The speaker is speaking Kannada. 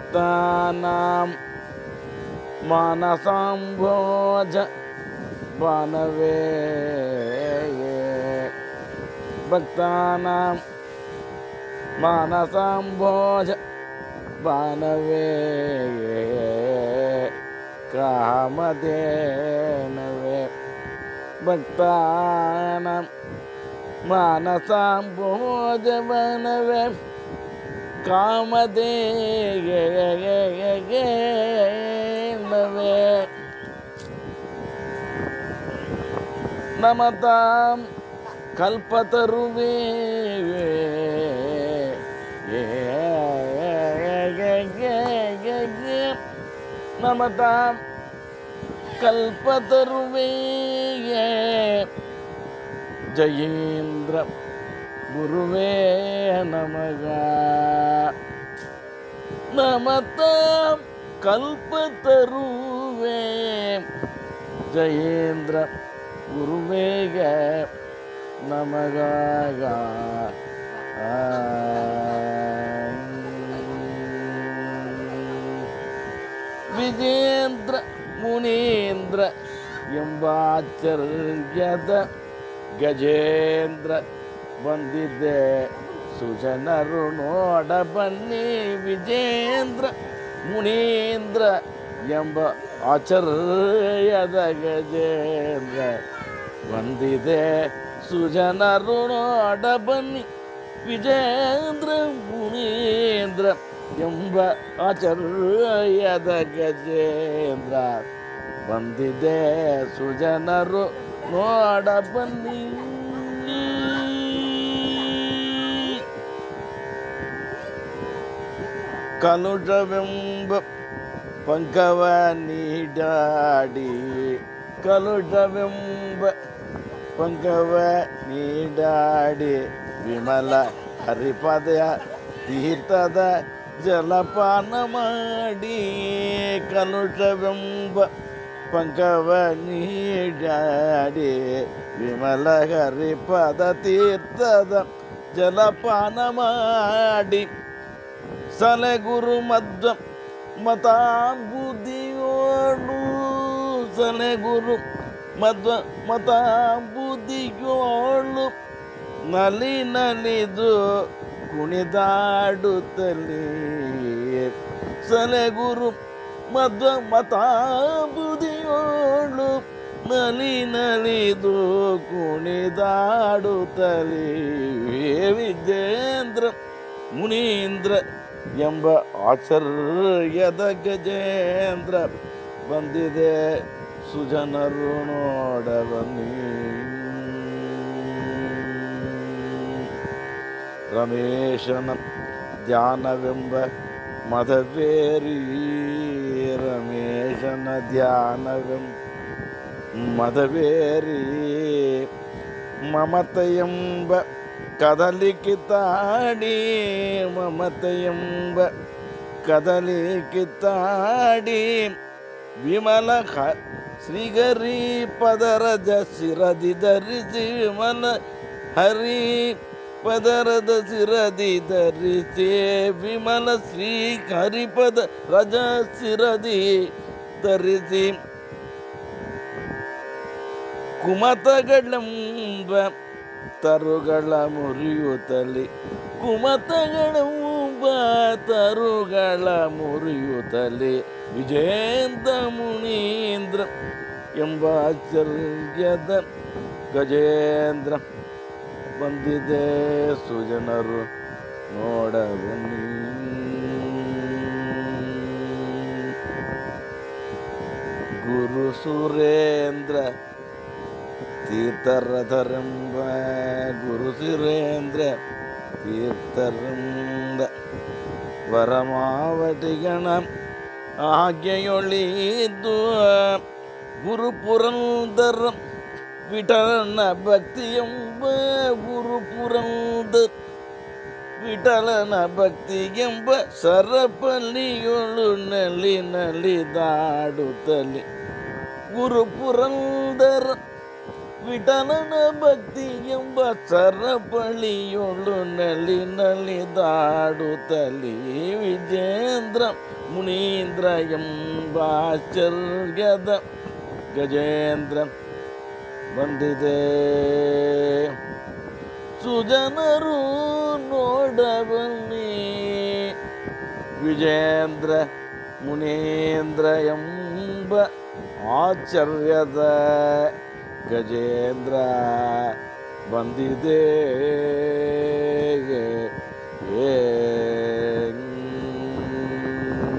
ಭಕ್ತಾನಾಂ ಮಾನಸಾಂಭೋಜ ಬಾನವೇ ಭಕ್ತಾನಾಂ ಮಾನಸಾಂಭೋಜ ಬಾನವೇ ಕಾಮಧೇನವೇ ಭಕ್ತಾನಾಂ ಮಾನಸಾಂಭೋಜ ಬಾನವೇ ಕಾಮಧೇನವೇ ನಮತಾಂ ಕಲ್ಪತರುವೇ ನಮತಾಂ ಕಲ್ಪತರುವೇ ಜಯೇಂದ್ರ ಗುರುವೇ ನಮಗ ನಮತಾಂ ಕಲ್ಪತರುವೇ ಜಯೇಂದ್ರ ಗುರುವೇಗ ನಮಗಾಗ ವಿಜೇಂದ್ರ ಮುನೀಂದ್ರ ಎಂಬಾಚರ್ಯದ ಗಜೇಂದ್ರ ಬಂದಿದ್ದೆ ಸುಜನರು ನೋಡ ಬನ್ನಿ ವಿಜೇಂದ್ರ ಮುನೀಂದ್ರ ಎಂಬ ಆಚರ್ಯದ ಗಜೇಂದ್ರ ಬಂದಿದೆ ಸುಜನರು ನೋಡ ಬನ್ನಿ ವಿಜೇಂದ್ರ ಮುನೀಂದ್ರ ಎಂಬ ಆಚರ್ಯದ ಗಜೇಂದ್ರ ಬಂದಿದೆ ಸುಜನರು ನೋಡ ಬನ್ನಿ. ಕಲುಷವೆಂಬ ಪಂಕವ ನೀಡಾಡಿ ಕಲುಷವೆಂಬ ಪಂಕವ ನೀಡಾಡಿ ವಿಮಲ ಹರಿಪದ ತೀರ್ಥದ ಜಲಪಾನ ಮಾಡಿ ಕಲುಷವೆಂಬ ಪಂಕವ ನೀಡಾಡಿ ವಿಮಲ ಹರಿಪದ ತೀರ್ಥದ ಜಲಪಾನ ಮಾಡಿ ಸಲೆಗುರು ಮಧ್ವ ಮತಾಂಬುದಿಯೋಳು ಸಲೆಗುರು ಮಧ್ವ ಮತಾಂಬುದಿಯೋಳು ನಲಿ ನಲಿದು ಕುಣಿದಾಡುತ್ತಲೇ ಸಲೆಗುರು ಮಧ್ವ ಮತಾಂಬುದಿಯೋಳು ನಲಿ ನಲಿದು ಕುಣಿದಾಡುತ್ತಲೇ ವಿಜೇಂದ್ರ ಮುನೀಂದ್ರ ಎಂಬ ಆಚರ್ಯದ ಗಜೇಂದ್ರ ಬಂದಿದೆ ಸುಜನರು ನೋಡ ಬನ್ನಿ. ರಮೇಶನ ಧ್ಯಾನವೆಂಬ ಮದವೇರಿ ರಮೇಶನ ಧ್ಯಾನವೆಂಬ ಮದವೇರಿ ಮಮತೆಯೆಂಬ ಕದಲಿ ಕಿತ್ತಾಡಿ ಮಮತೆಯೆಂಬ ಕದಲಿ ಕಿತ್ತಾಡಿ ವಿಮಲ ಶ್ರೀಗರಿ ಪದರದ ಶಿರದಿ ಧರಿಸಿ ವಿಮಲ ಹರಿ ಪದರದ ಶಿರದಿ ಧರಿಸಿ ವಿಮಲ ಶ್ರೀ ಹರಿಪದ ರಜ ಶಿರದಿ ಧರಿಸಿ ಕುಮತಗಳೆಂಬ ತರುಗಳ ಮುರಿಯುತ್ತಲಿ ಕುಮತಗಳೆಂಬ ತರುಗಳ ಮುರಿಯುತ್ತಲಿ ವಿಜೇಂದ್ರ ಮುನೀಂದ್ರ ಎಂಬ ಆಚರ್ಯದ ಗಜೇಂದ್ರ ಬಂದಿದೆ ಸುಜನರು ನೋಡ ಬನ್ನಿ. ಗುರು ಸುರೇಂದ್ರ ತೀರ್ಥರಥರೆಂಬ ಗುರು ಸುರೇಂದ್ರ ತೀರ್ಥರೆಂಬ ವರಮಾವಟಿಗಣ ಆಜ್ಞೆಯೊಳಿದ್ದು ಗುರು ಪುರಂದರ ವಿಠಲನ ಭಕ್ತಿಯೆಂಬ ಗುರು ಪುರಂದರ ವಿಠಲನ ಭಕ್ತಿಗೆಂಬ ಸರಪಲ್ಲಿಯೊಳು ನಲಿ ನಲಿದಾಡುತ್ತಲಿ ಗುರು ಪುರಂದರ ವಿಠಲನ ಭಕ್ತಿ ಎಂಬ ಸರಪಳಿಯೊಳು ನಲಿದಾಡುತ್ತಲಿ ವಿಜೇಂದ್ರ ಮುನೀಂದ್ರ ಎಂಬ ಆಶ್ಚರ್ಯದ ಗಜೇಂದ್ರ ಬಂದಿದೆ. ಸುಜನರು ನೋಡಬನ್ನಿ ವಿಜೇಂದ್ರ ಮುನೀಂದ್ರ ಎಂಬ ಆಶ್ಚರ್ಯದ ಗಜೇಂದ್ರ ಬಂದಿದೆ.